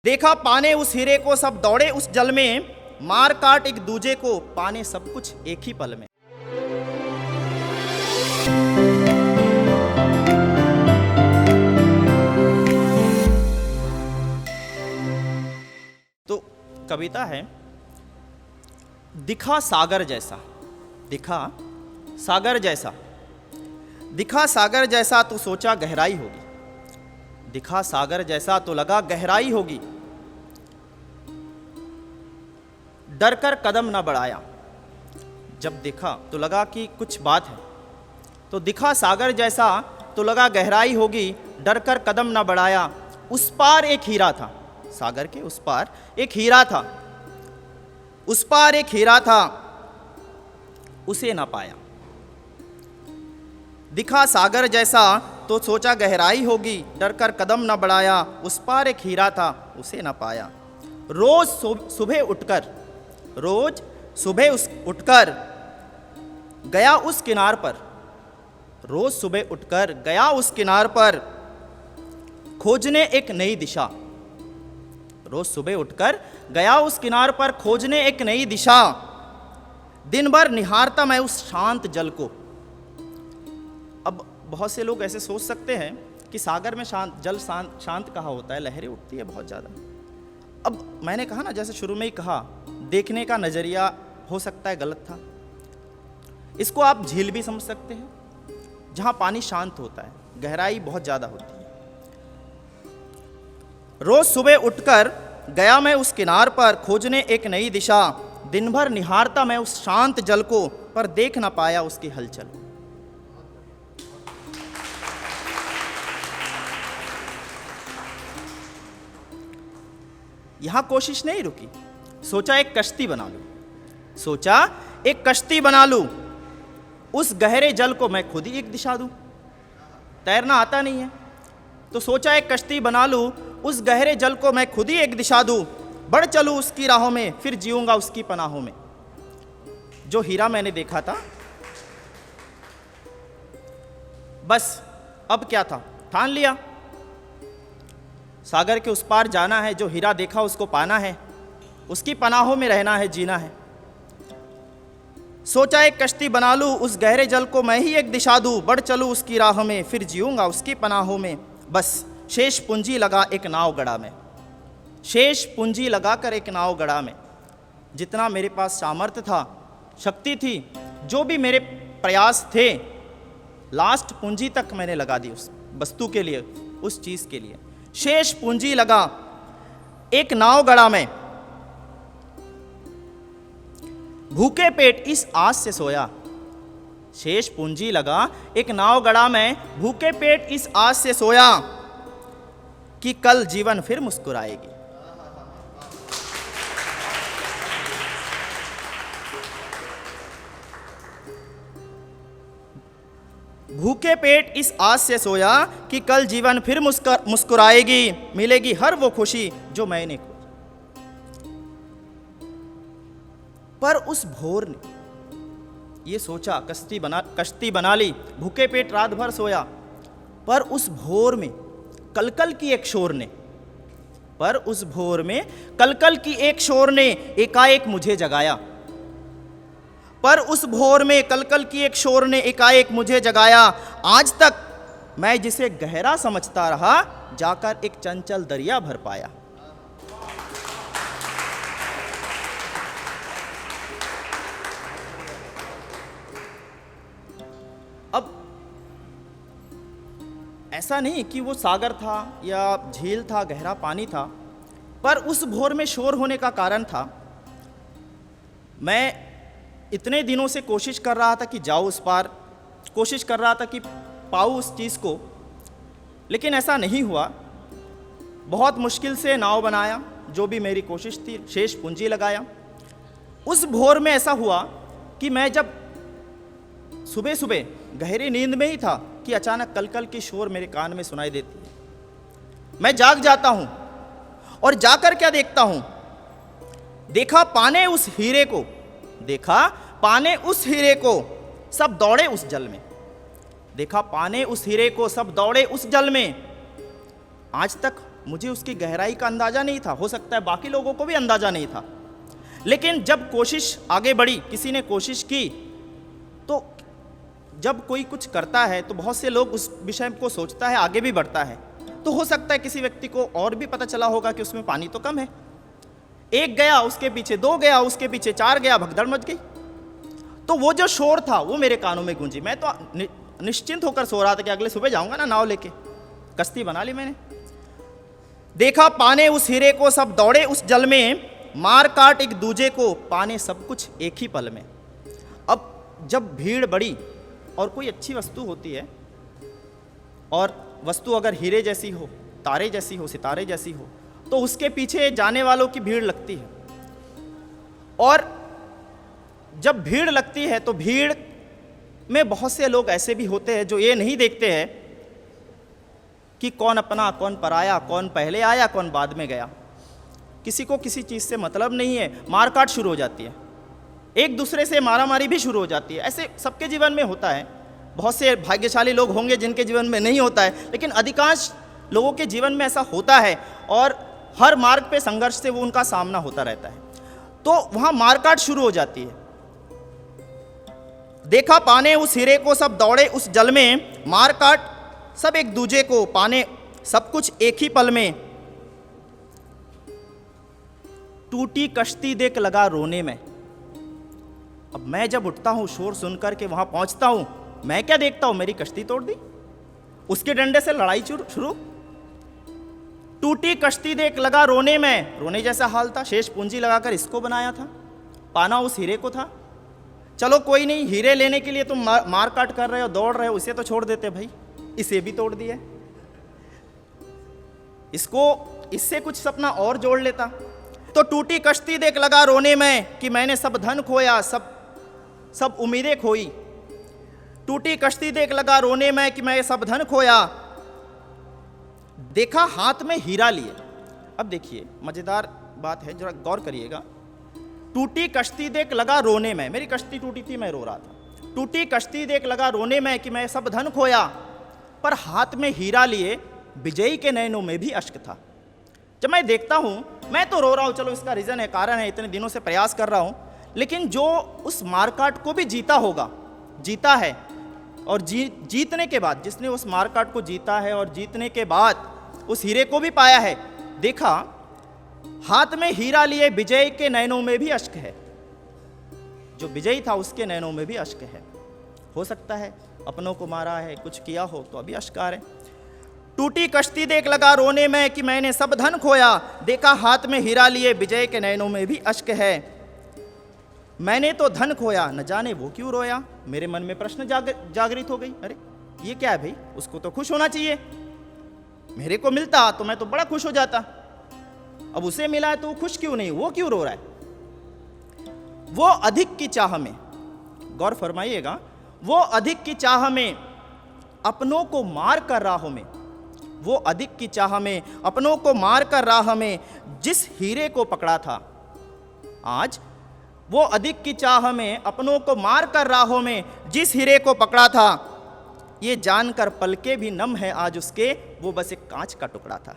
देखा पाने उस हीरे को सब दौड़े उस जल में, मार काट एक दूजे को पाने सब कुछ एक ही पल में। तो कविता है, दिखा सागर जैसा, दिखा सागर जैसा, दिखा सागर जैसा तो सोचा गहराई होगी, दिखा सागर जैसा तो लगा गहराई होगी, डर कर कदम न बढ़ाया, जब देखा तो लगा कि कुछ बात है, तो दिखा सागर जैसा तो लगा गहराई होगी, डर कर कदम न बढ़ाया। उस पार एक हीरा था, सागर के उस पार एक हीरा था, उस पार एक हीरा था, उसे न पाया। दिखा सागर जैसा तो सोचा गहराई होगी, डर कर कदम न बढ़ाया, उस पार एक हीरा था, उसे न पाया। रोज सुबह उठकर, रोज सुबह उठकर गया उस किनार पर, रोज सुबह उठकर गया उस किनार पर, खोजने एक नई दिशा, रोज सुबह उठकर गया उस किनार पर खोजने एक नई दिशा, दिन भर निहारता मैं उस शांत जल को। अब बहुत से लोग ऐसे सोच सकते हैं कि सागर में जल शांत कहाँ होता है, लहरें उठती है बहुत ज़्यादा। अब मैंने कहा ना, जैसे शुरू में ही कहा, देखने का नज़रिया हो सकता है गलत था। इसको आप झील भी समझ सकते हैं, जहाँ पानी शांत होता है, गहराई बहुत ज़्यादा होती है। रोज सुबह उठकर गया मैं उस किनार पर खोजने एक नई दिशा, दिन भर निहारता मैं उस शांत जल को, पर देख ना पाया उसकी हलचल। यहां कोशिश नहीं रुकी, सोचा एक कश्ती बना लूं, सोचा एक कश्ती बना लूं, उस गहरे जल को मैं खुद ही एक दिशा दूं। तैरना आता नहीं है, तो सोचा एक कश्ती बना लूं, उस गहरे जल को मैं खुद ही एक दिशा दूं, बढ़ चलूं उसकी राहों में, फिर जीऊंगा उसकी पनाहों में। जो हीरा मैंने देखा था, बस अब क्या था, ठान लिया, सागर के उस पार जाना है, जो हीरा देखा उसको पाना है, उसकी पनाहों में रहना है, जीना है। सोचा एक कश्ती बना लूं, उस गहरे जल को मैं ही एक दिशा दूं, बढ़ चलूं उसकी राह में, फिर जीऊंगा उसकी पनाहों में। बस शेष पूंजी लगा एक नाव गड़ा में, शेष पूंजी लगाकर एक नाव गड़ा में, जितना मेरे पास सामर्थ्य था, शक्ति थी, जो भी मेरे प्रयास थे, लास्ट पूंजी तक मैंने लगा दी उस वस्तु के लिए, उस चीज़ के लिए। शेष पूंजी लगा एक नाव गड़ा में, भूखे पेट इस आस से सोया। शेष पूंजी लगा एक नाव गड़ा में, भूखे पेट इस आस से सोया, कि कल जीवन फिर मुस्कुराएगी। भूखे पेट इस आस से सोया कि कल जीवन फिर मुस्कुराएगी, मिलेगी हर वो खुशी जो मैंने खोजी। पर उस भोर ने ये सोचा, कश्ती बना ली, भूखे पेट रात भर सोया, पर उस भोर में कलकल की एक शोर ने, पर उस भोर में कलकल की एक शोर ने एकाएक मुझे जगाया, पर उस भोर में कलकल की एक शोर ने एकाएक मुझे जगाया। आज तक मैं जिसे गहरा समझता रहा, जाकर एक चंचल दरिया भर पाया। अब ऐसा नहीं कि वो सागर था या झील था, गहरा पानी था, पर उस भोर में शोर होने का कारण था, मैं इतने दिनों से कोशिश कर रहा था कि जाऊँ उस पार, कोशिश कर रहा था कि पाऊँ उस चीज़ को, लेकिन ऐसा नहीं हुआ। बहुत मुश्किल से नाव बनाया, जो भी मेरी कोशिश थी, शेष पूंजी लगाया। उस भोर में ऐसा हुआ कि मैं जब सुबह सुबह गहरी नींद में ही था कि अचानक कलकल की शोर मेरे कान में सुनाई देती है। मैं जाग जाता हूँ और जाकर क्या देखता हूँ, देखा पाने उस हीरे को, देखा पाने उस हीरे को, सब दौड़े उस जल में, देखा पाने उस हीरे को, सब दौड़े उस जल में। आज तक मुझे उसकी गहराई का अंदाज़ा नहीं था, हो सकता है बाकी लोगों को भी अंदाज़ा नहीं था। लेकिन जब कोशिश आगे बढ़ी, किसी ने कोशिश की, तो जब कोई कुछ करता है तो बहुत से लोग उस विषय को सोचता है, आगे भी बढ़ता है। तो हो सकता है किसी व्यक्ति को और भी पता चला होगा कि उसमें पानी तो कम है। एक गया, उसके पीछे दो गया, उसके पीछे चार गया, भगदड़ मच गई। तो वो जो शोर था वो मेरे कानों में गूंजी। मैं तो निश्चिंत होकर सो रहा था कि अगले सुबह जाऊंगा ना नाव लेके। कश्ती बना ली मैंने। देखा पाने उस हीरे को, सब दौड़े उस जल में, मार काट एक दूजे को, पाने सब कुछ एक ही पल में। अब जब भीड़ बढ़ी और कोई अच्छी वस्तु होती है, और वस्तु अगर हीरे जैसी हो, तारे जैसी हो, सितारे जैसी हो, तो उसके पीछे जाने वालों की भीड़ लगती है। और जब भीड़ लगती है तो भीड़ में बहुत से लोग ऐसे भी होते हैं जो ये नहीं देखते हैं कि कौन अपना कौन पराया, कौन पहले आया कौन बाद में गया। किसी को किसी चीज़ से मतलब नहीं है, मारकाट शुरू हो जाती है, एक दूसरे से मारामारी भी शुरू हो जाती है। ऐसे सबके जीवन में होता है। बहुत से भाग्यशाली लोग होंगे जिनके जीवन में नहीं होता है, लेकिन अधिकांश लोगों के जीवन में ऐसा होता है और हर मार्ग पे संघर्ष से वो उनका सामना होता रहता है। तो वहाँ मारकाट शुरू हो जाती है। देखा पाने उस हीरे को, सब दौड़े उस जल में, मार काट सब एक दूजे को, पाने सब कुछ एक ही पल में। टूटी कश्ती देख लगा रोने में। अब मैं जब उठता हूं शोर सुनकर के वहां पहुंचता हूं, मैं क्या देखता हूं, मेरी कश्ती तोड़ दी, उसके डंडे से लड़ाई शुरू। टूटी कश्ती देख लगा रोने में, रोने जैसा हाल था। शेष पूंजी लगाकर इसको बनाया था, पाना उस हीरे को था। चलो कोई नहीं, हीरे लेने के लिए तुम मार काट कर रहे हो, दौड़ रहे हो, इसे तो छोड़ देते भाई, इसे भी तोड़ दिया। इससे कुछ सपना और जोड़ लेता। तो टूटी कश्ती देख लगा रोने में कि मैंने सब धन खोया, सब उम्मीदें खोई। टूटी कश्ती देख लगा रोने में कि मैं सब धन खोया। देखा हाथ में हीरा लिए। अब देखिए मजेदार बात है, जरा गौर करिएगा। टूटी कश्ती देख लगा रोने में, मेरी कश्ती टूटी थी, मैं रो रहा था। टूटी कश्ती देख लगा रोने में कि मैं सब धन खोया, पर हाथ में हीरा लिए विजयी के नैनों में भी अश्क था। जब मैं देखता हूं, मैं तो रो रहा हूं, चलो इसका रीजन है, कारण है, इतने दिनों से प्रयास कर रहा हूं, लेकिन जो उस मारकाट को भी जीता होगा, जीता है, और जीतने के बाद, जिसने उस मारकाट को जीता है और जीतने के बाद उस हीरे को भी पाया है, देखा हाथ में हीरा लिए विजय के नैनों में भी अश्क है। जो विजयी था उसके नैनों में भी अश्क है। हो सकता है अपनों को मारा है, कुछ किया हो, तो अभी अश्क आ रहे। टूटी कश्ती देख लगा रोने में कि मैंने सब धन खोया। देखा हाथ में हीरा लिए विजय के नैनों में भी अश्क है। मैंने तो धन खोया, न जाने वो क्यों रोया। मेरे मन में प्रश्न जागृत हो गई, अरे ये क्या है भाई, उसको तो खुश होना चाहिए, मेरे को मिलता तो मैं तो बड़ा खुश हो जाता, अब उसे मिला है तो वो खुश क्यों नहीं, वो क्यों रो रहा है। वो अधिक की चाह में, गौर फरमाइएगा, वो अधिक की चाह में अपनों को मार कर राहों में, वो अधिक की चाह में अपनों को मार कर राह में जिस हीरे को पकड़ा था, आज वो अधिक की चाह में अपनों को मार कर राहों में जिस हीरे को पकड़ा था, ये जानकर पलके भी नम है आज उसके, वो बस एक कांच का टुकड़ा था।